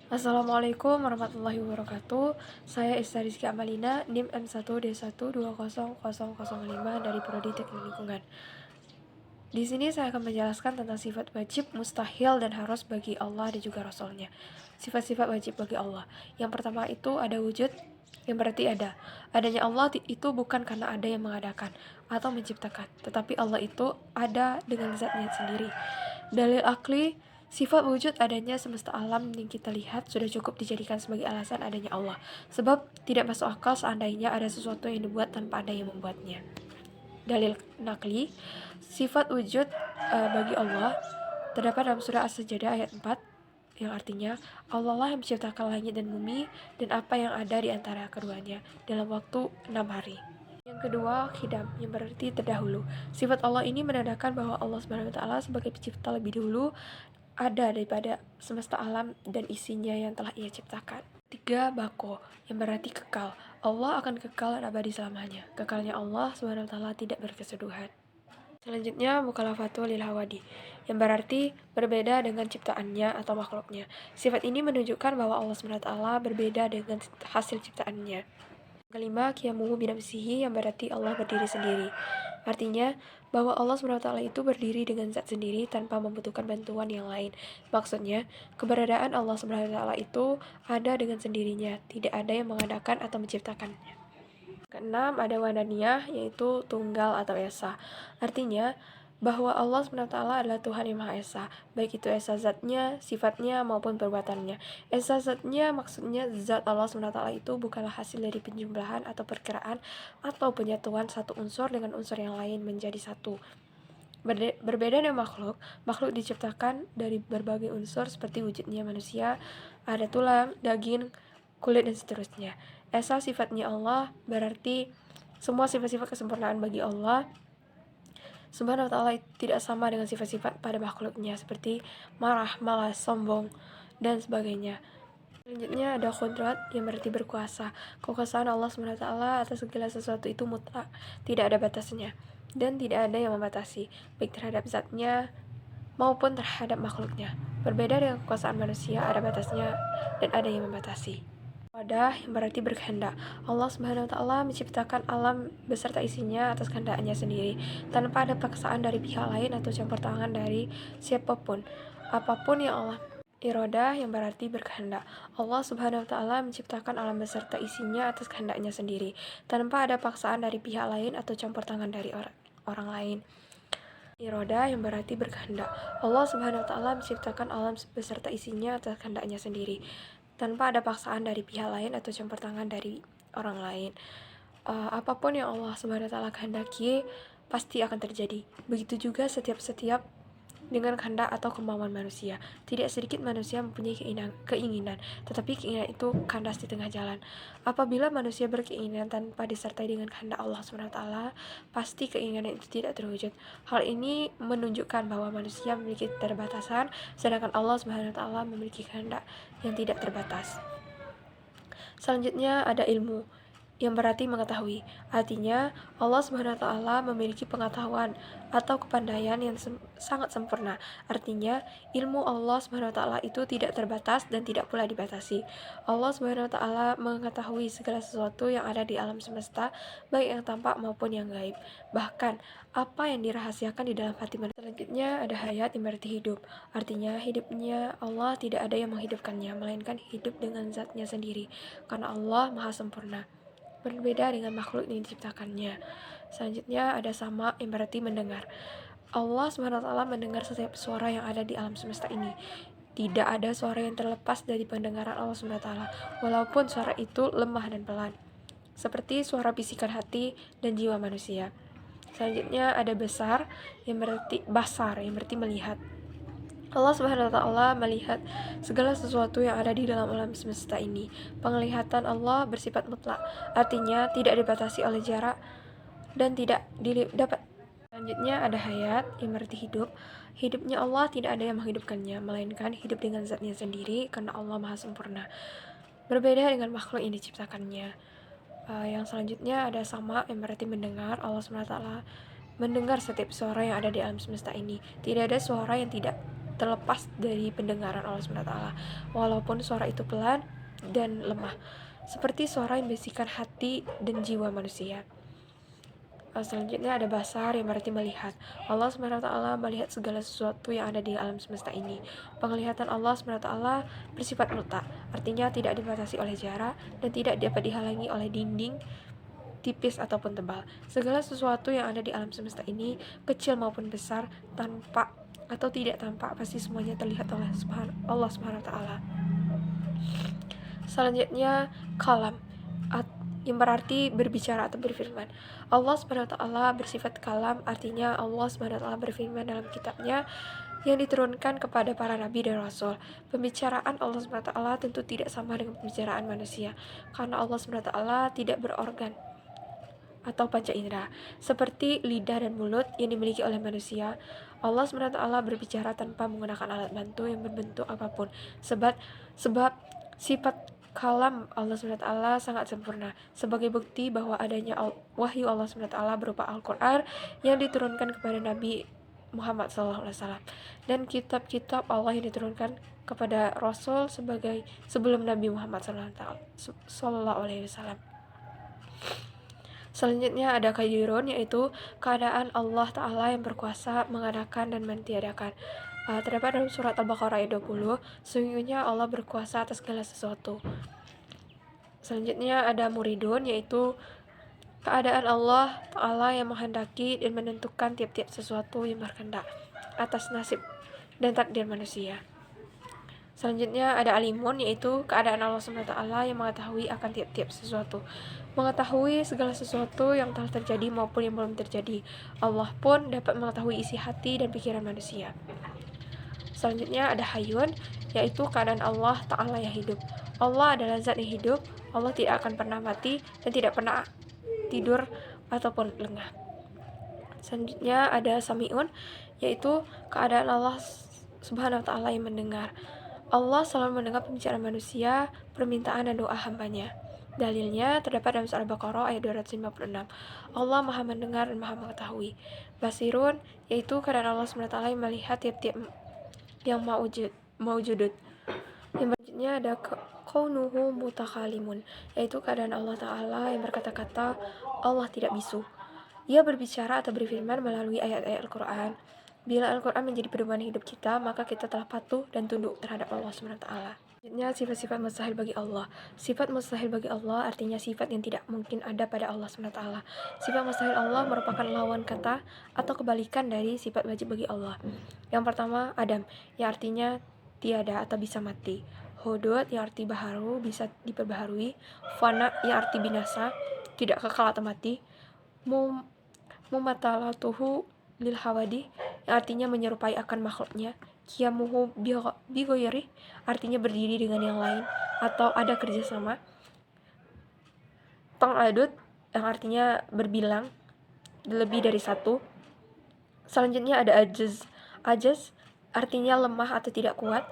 Assalamualaikum warahmatullahi wabarakatuh. Saya Esta Rizky Amalina, NIM M1D1200005 dari Prodi Teknik Lingkungan. Di sini saya akan menjelaskan tentang sifat wajib, mustahil, dan harus bagi Allah dan juga Rasul-Nya. Sifat-sifat wajib bagi Allah. Yang pertama itu ada wujud, yang berarti ada. Adanya Allah itu bukan karena ada yang mengadakan atau menciptakan, tetapi Allah itu ada dengan zatnya sendiri. Dalil akli, sifat wujud adanya semesta alam yang kita lihat sudah cukup dijadikan sebagai alasan adanya Allah. Sebab tidak masuk akal seandainya ada sesuatu yang dibuat tanpa ada yang membuatnya. Dalil nakli, sifat wujud bagi Allah terdapat dalam surah As-Sajdah ayat 4, yang artinya Allah lah yang menciptakan langit dan bumi dan apa yang ada di antara keduanya dalam waktu 6 hari. Yang kedua, khidam, yang berarti terdahulu. Sifat Allah ini menandakan bahwa Allah SWT sebagai pencipta lebih dulu ada daripada semesta alam dan isinya yang telah Ia ciptakan. Tiga, bako, yang berarti kekal. Allah akan kekal dan abadi selamanya. Kekalnya Allah SWT tidak berkesudahan. Selanjutnya, mukhalafatul lil hawadi, yang berarti berbeda dengan ciptaannya atau makhluknya. Sifat ini menunjukkan bahwa Allah SWT berbeda dengan hasil ciptaannya. Kelima, qiyamuhu binafsihi, yang berarti Allah berdiri sendiri. Artinya, bahwa Allah SWT itu berdiri dengan zat sendiri tanpa membutuhkan bantuan yang lain. Maksudnya, keberadaan Allah SWT itu ada dengan sendirinya, tidak ada yang mengadakan atau menciptakannya. Keenam, ada wadaniyah, yaitu tunggal atau esa. Artinya, bahwa Allah SWT adalah Tuhan yang Maha Esa, baik itu esa zatnya, sifatnya, maupun perbuatannya. Esa zatnya maksudnya zat Allah SWT itu bukanlah hasil dari penjumlahan atau perkiraan atau penyatuan satu unsur dengan unsur yang lain menjadi satu. Berbeda dengan makhluk diciptakan dari berbagai unsur seperti wujudnya manusia, ada tulang, daging, kulit, dan seterusnya. Esa sifatnya Allah berarti semua sifat-sifat kesempurnaan bagi Allah Subhanahu wa ta'ala tidak sama dengan sifat-sifat pada makhluknya seperti marah, malas, sombong, dan sebagainya. Selanjutnya ada qudrat, yang berarti berkuasa. Kekuasaan Allah SWT atas segala sesuatu itu mutlak, tidak ada batasnya, dan tidak ada yang membatasi, baik terhadap zatnya maupun terhadap makhluknya. Berbeda dengan kekuasaan manusia, ada batasnya dan ada yang membatasi. Wadah, yang berarti berkehendak. Allah Subhanahu wa ta'ala menciptakan alam beserta isinya atas kehendaknya sendiri, tanpa ada paksaan dari pihak lain atau campur tangan dari siapapun. Apapun yang Allah irodah, yang berarti berkehendak. Allah Subhanahu wa ta'ala menciptakan alam beserta isinya atas kehendaknya sendiri, tanpa ada paksaan dari pihak lain atau campur tangan dari orang lain. Iroda, yang berarti berkehendak. Allah Subhanahu wa ta'ala menciptakan alam beserta isinya atas kehendaknya sendiri, tanpa ada paksaan dari pihak lain atau campur tangan dari orang lain. Apapun yang Allah Subhanahu wa ta'ala kehendaki pasti akan terjadi. Begitu juga setiap dengan kehendak atau kemauan manusia. Tidak sedikit manusia mempunyai keinginan, tetapi keinginan itu kandas di tengah jalan. Apabila manusia berkeinginan tanpa disertai dengan kehendak Allah SWT, pasti keinginan itu tidak terwujud. Hal ini menunjukkan bahwa manusia memiliki keterbatasan, sedangkan Allah SWT memiliki kehendak yang tidak terbatas. Selanjutnya ada ilmu, yang berarti mengetahui. Artinya, Allah Subhanahu wa ta'ala memiliki pengetahuan atau kepandaian yang sangat sempurna. Artinya, ilmu Allah Subhanahu wa ta'ala itu tidak terbatas dan tidak pula dibatasi. Allah Subhanahu wa ta'ala mengetahui segala sesuatu yang ada di alam semesta, baik yang tampak maupun yang gaib. Bahkan, apa yang dirahasiakan di dalam hati manusia. Selanjutnya ada hayat, yang berarti hidup. Artinya, hidupnya Allah tidak ada yang menghidupkannya, melainkan hidup dengan zatnya sendiri, karena Allah maha sempurna, berbeda dengan makhluk yang diciptakannya. Selanjutnya ada sama, yang berarti mendengar. Allah SWT mendengar setiap suara yang ada di alam semesta ini. Tidak ada suara yang terlepas dari pendengaran Allah SWT, walaupun suara itu lemah dan pelan, seperti suara bisikan hati dan jiwa manusia. Selanjutnya ada basar, yang berarti melihat. Allah Subhanahu wa ta'ala melihat segala sesuatu yang ada di dalam alam semesta ini. Penglihatan Allah bersifat mutlak, artinya tidak dibatasi oleh jarak dan tidak dapat. Selanjutnya ada hayat, yang berarti hidup. Hidupnya Allah tidak ada yang menghidupkannya, melainkan hidup dengan zatnya sendiri, karena Allah maha sempurna, berbeda dengan makhluk yang diciptakannya. Yang selanjutnya ada sama, yang berarti mendengar. Allah SWT mendengar setiap suara yang ada di alam semesta ini. Tidak ada suara yang tidak terlepas dari pendengaran Allah SWT, walaupun suara itu pelan dan lemah, seperti suara yang membisikkan hati dan jiwa manusia. Selanjutnya ada basar, yang berarti melihat. Allah SWT melihat segala sesuatu yang ada di alam semesta ini. Penglihatan Allah SWT bersifat mutlak, artinya tidak dibatasi oleh jarak dan tidak dapat dihalangi oleh dinding tipis ataupun tebal. Segala sesuatu yang ada di alam semesta ini, kecil maupun besar, tampak atau tidak tampak, pasti semuanya terlihat oleh Allah SWT. Selanjutnya kalam, yang berarti berbicara atau berfirman. Allah SWT bersifat kalam, artinya Allah SWT berfirman dalam kitabnya yang diturunkan kepada para nabi dan rasul. Pembicaraan Allah SWT tentu tidak sama dengan pembicaraan manusia, karena Allah SWT tidak berorgan atau panca indera seperti lidah dan mulut yang dimiliki oleh manusia. Allah SWT berbicara tanpa menggunakan alat bantu yang berbentuk apapun, sebab sifat kalam Allah SWT sangat sempurna. Sebagai bukti bahwa adanya wahyu Allah SWT berupa Al-Quran yang diturunkan kepada Nabi Muhammad SAW dan kitab-kitab Allah yang diturunkan kepada Rasul sebelum Nabi Muhammad SAW. Selanjutnya ada qadirun, yaitu keadaan Allah Ta'ala yang berkuasa mengadakan dan mentiadakan. Terdapat dalam surat Al-Baqarah ayat 20, sesungguhnya Allah berkuasa atas segala sesuatu. Selanjutnya ada muridun, yaitu keadaan Allah Ta'ala yang menghendaki dan menentukan tiap-tiap sesuatu yang berkehendak atas nasib dan takdir manusia. Selanjutnya ada alimun, yaitu keadaan Allah SWT yang mengetahui akan tiap-tiap sesuatu, mengetahui segala sesuatu yang telah terjadi maupun yang belum terjadi. Allah pun dapat mengetahui isi hati dan pikiran manusia. Selanjutnya ada hayyun, yaitu keadaan Allah Ta'ala yang hidup. Allah adalah zat yang hidup, Allah tidak akan pernah mati dan tidak pernah tidur ataupun lengah. Selanjutnya ada sami'un, yaitu keadaan Allah Subhanahu wa Ta'ala yang mendengar. Allah selalu mendengar pembicaraan manusia, permintaan dan doa hambanya. Dalilnya terdapat dalam surah Al-Baqarah ayat 256. Allah Maha mendengar dan Maha mengetahui. Basirun, yaitu keadaan Allah SWT yang melihat tiap-tiap yang maujudud. Yang berikutnya ada kaunuhu mutakalimun, yaitu keadaan Allah Ta'ala yang berkata-kata. Allah tidak bisu. Ia berbicara atau berfirman melalui ayat-ayat Al-Quran. Bila Al-Quran menjadi pedoman hidup kita, maka kita telah patuh dan tunduk terhadap Allah SWT. Selanjutnya sifat-sifat mustahil bagi Allah. Sifat mustahil bagi Allah artinya sifat yang tidak mungkin ada pada Allah SWT. Sifat mustahil Allah merupakan lawan kata atau kebalikan dari sifat wajib bagi Allah. Yang pertama, Adam, yang artinya tiada atau bisa mati. Hudud, yang arti baharu, bisa diperbaharui. Fana, yang arti binasa, tidak kekal atau mati. Mumatalatuhu lil hawadi, yang artinya menyerupai akan makhluknya. Qiyamuhu bigoyri, artinya berdiri dengan yang lain atau ada kerjasama. Tang'adud, yang artinya berbilang lebih dari satu. Selanjutnya ada ajaz. Ajaz artinya lemah atau tidak kuat.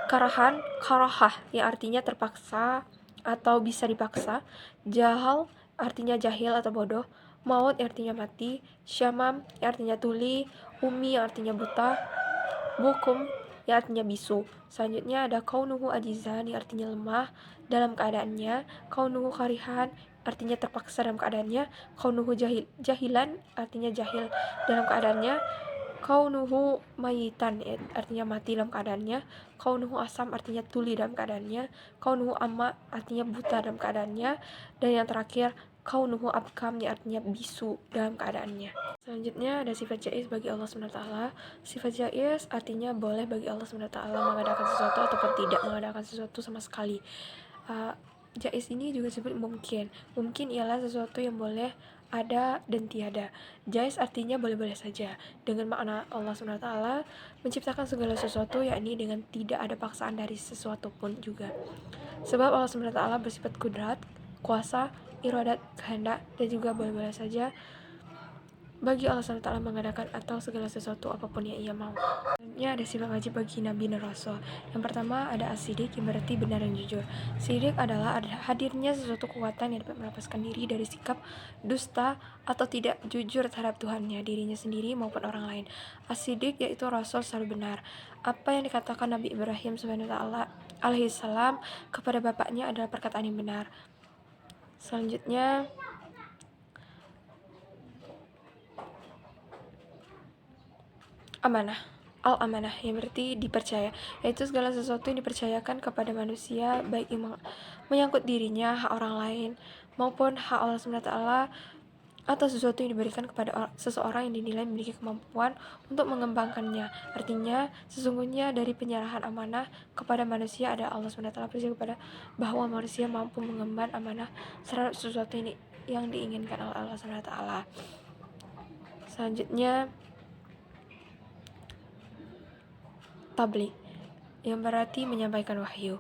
Karahah, yang artinya terpaksa atau bisa dipaksa. Jahal, artinya jahil atau bodoh. Maut, yang artinya mati. Syamam, yang artinya tuli. Umi, yang artinya buta. Bukum, yang artinya bisu. Selanjutnya ada kaunuhu ajizan, yang artinya lemah dalam keadaannya. Kaunuhu karihan, artinya terpaksa dalam keadaannya. Kaunuhu jahilan, artinya jahil dalam keadaannya. Kaunuhu mayitan, artinya mati dalam keadaannya. Kaunuhu asam, artinya tuli dalam keadaannya. Kaunuhu amma, artinya buta dalam keadaannya. Dan yang terakhir, kaunuhu abkam, artinya bisu dalam keadaannya. Selanjutnya ada sifat jaiz bagi Allah SWT. Sifat jaiz artinya boleh bagi Allah SWT mengadakan sesuatu ataupun tidak mengadakan sesuatu sama sekali. Jaiz ini juga disebut mungkin. Mungkin ialah sesuatu yang boleh ada dan tiada. Jaiz artinya boleh-boleh saja. Dengan makna Allah SWT menciptakan segala sesuatu, yakni dengan tidak ada paksaan dari sesuatu pun juga. Sebab Allah SWT bersifat kudrat, kuasa, iradat, kehendak, dan juga boleh-boleh saja bagi Allah SWT mengadakan atau segala sesuatu apapun yang ia mau. Selanjutnya ada sifat wajib bagi Nabi dan Rasul. Yang pertama ada as-sidik, yang berarti benar dan jujur. Sidik adalah hadirnya sesuatu kekuatan yang dapat melepaskan diri dari sikap dusta atau tidak jujur terhadap Tuhannya, dirinya sendiri maupun orang lain. As-sidik yaitu Rasul selalu benar. Apa yang dikatakan Nabi Ibrahim alaihissalam kepada bapaknya adalah perkataan yang benar. Selanjutnya amanah. Al-amanah yang berarti dipercaya, yaitu segala sesuatu yang dipercayakan kepada manusia, baik yang menyangkut dirinya, hak orang lain, maupun hak Allah SWT, atau sesuatu yang diberikan kepada seseorang yang dinilai memiliki kemampuan untuk mengembangkannya. Artinya, sesungguhnya dari penyerahan amanah kepada manusia ada Allah SWT percaya kepada bahwa manusia mampu mengemban amanah terhadap sesuatu yang diinginkan oleh Allah SWT. Selanjutnya tabligh, yang berarti menyampaikan wahyu.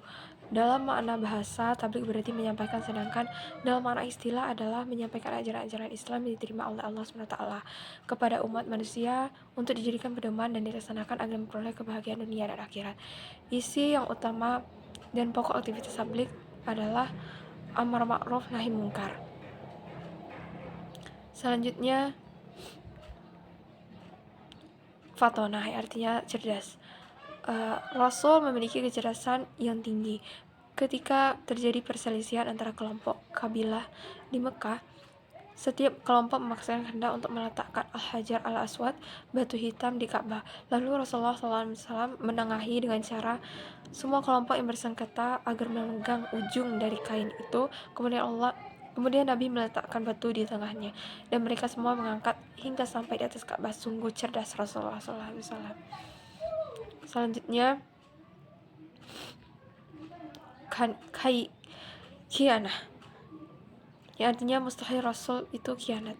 Dalam makna bahasa, tabligh berarti menyampaikan, sedangkan dalam makna istilah adalah menyampaikan ajaran-ajaran Islam yang diterima oleh Allah SWT kepada umat manusia untuk dijadikan pedoman dan dilaksanakan agar memperoleh kebahagiaan dunia dan akhirat. Isi yang utama dan pokok aktivitas tabligh adalah amar ma'ruf nahi mungkar. Selanjutnya fatonah, artinya cerdas. Rasul memiliki kecerdasan yang tinggi. Ketika terjadi perselisihan antara kelompok kabilah di Mekah, setiap kelompok memaksakan kehendak untuk meletakkan Al-Hajar Al-Aswad, batu hitam, di Ka'bah. Lalu Rasulullah SAW menengahi dengan cara semua kelompok yang bersengketa agar memegang ujung dari kain itu. Kemudian Nabi meletakkan batu di tengahnya, dan mereka semua mengangkat hingga sampai di atas Ka'bah. Sungguh cerdas Rasulullah SAW. Selanjutnya khianah, yang artinya mustahil Rasul itu khianat.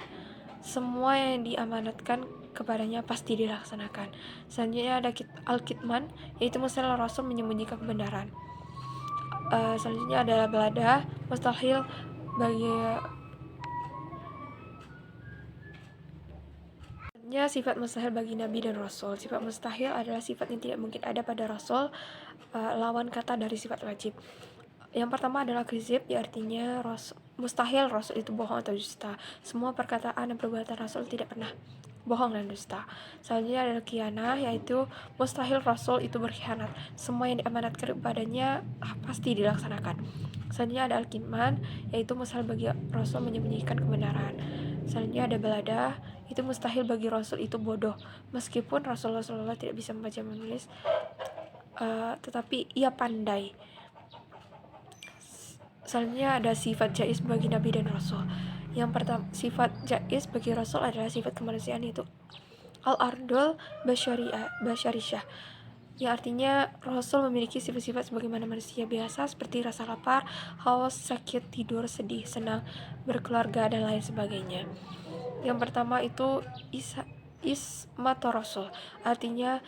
Semua yang diamanatkan kepadanya pasti dilaksanakan. Selanjutnya ada al-kitman, yaitu mustahil Rasul menyembunyikan kebenaran. Selanjutnya adalah belada, mustahil bagi sifat mustahil bagi Nabi dan Rasul. Sifat mustahil adalah sifat yang tidak mungkin ada pada Rasul, lawan kata dari sifat wajib. Yang pertama adalah kizib, artinya mustahil Rasul itu bohong atau dusta. Semua perkataan dan perbuatan Rasul tidak pernah bohong dan dusta. Selanjutnya adalah khianah, yaitu mustahil Rasul itu berkhianat. Semua yang diamanatkan kepadanya pasti dilaksanakan. Selanjutnya ada al-kitman, yaitu mustahil bagi Rasul menyembunyikan kebenaran. Selanjutnya ada belada, itu mustahil bagi Rasul itu bodoh. Meskipun Rasulullah tidak bisa membaca dan menulis, tetapi ia pandai. Selanjutnya ada sifat jaiz bagi Nabi dan Rasul. Yang pertama, sifat jaiz bagi Rasul adalah sifat kemanusiaan, yaitu al-ardul basyaryah, yang artinya Rasul memiliki sifat-sifat sebagaimana manusia biasa, seperti rasa lapar, haus, sakit, tidur, sedih, senang, berkeluarga, dan lain sebagainya. Yang pertama itu ismatur Rasul, artinya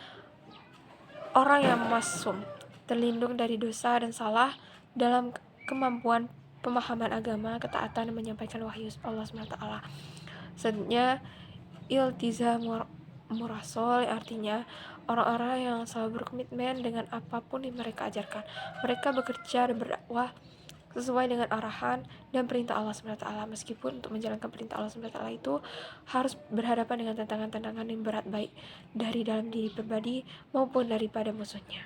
orang yang masum, terlindung dari dosa dan salah dalam kemampuan pemahaman agama, ketaatan, dan menyampaikan wahyu Allah SWT. Selanjutnya iltizamur Rasul, artinya orang-orang yang selalu berkomitmen dengan apapun yang mereka ajarkan. Mereka bekerja dan berdakwah sesuai dengan arahan dan perintah Allah SWT, meskipun untuk menjalankan perintah Allah SWT itu harus berhadapan dengan tantangan-tantangan yang berat, baik dari dalam diri pribadi maupun daripada musuhnya.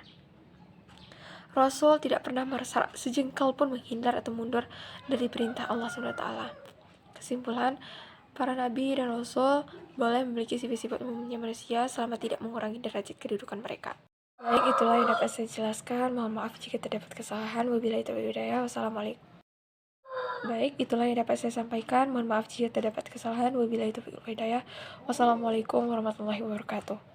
Rasul tidak pernah merasa sejengkal pun menghindar atau mundur dari perintah Allah SWT. Kesimpulan, para nabi dan rasul boleh memiliki sifat-sifat umumnya manusia selama tidak mengurangi derajat kedudukan mereka. Baik, itulah yang dapat saya jelaskan. Mohon maaf jika terdapat kesalahan. Wabillahi taufiq wal hidayah. Wassalamualaikum. Baik, itulah yang dapat saya sampaikan. Mohon maaf jika terdapat kesalahan. Wabillahi taufiq wal hidayah. Wassalamualaikum warahmatullahi wabarakatuh.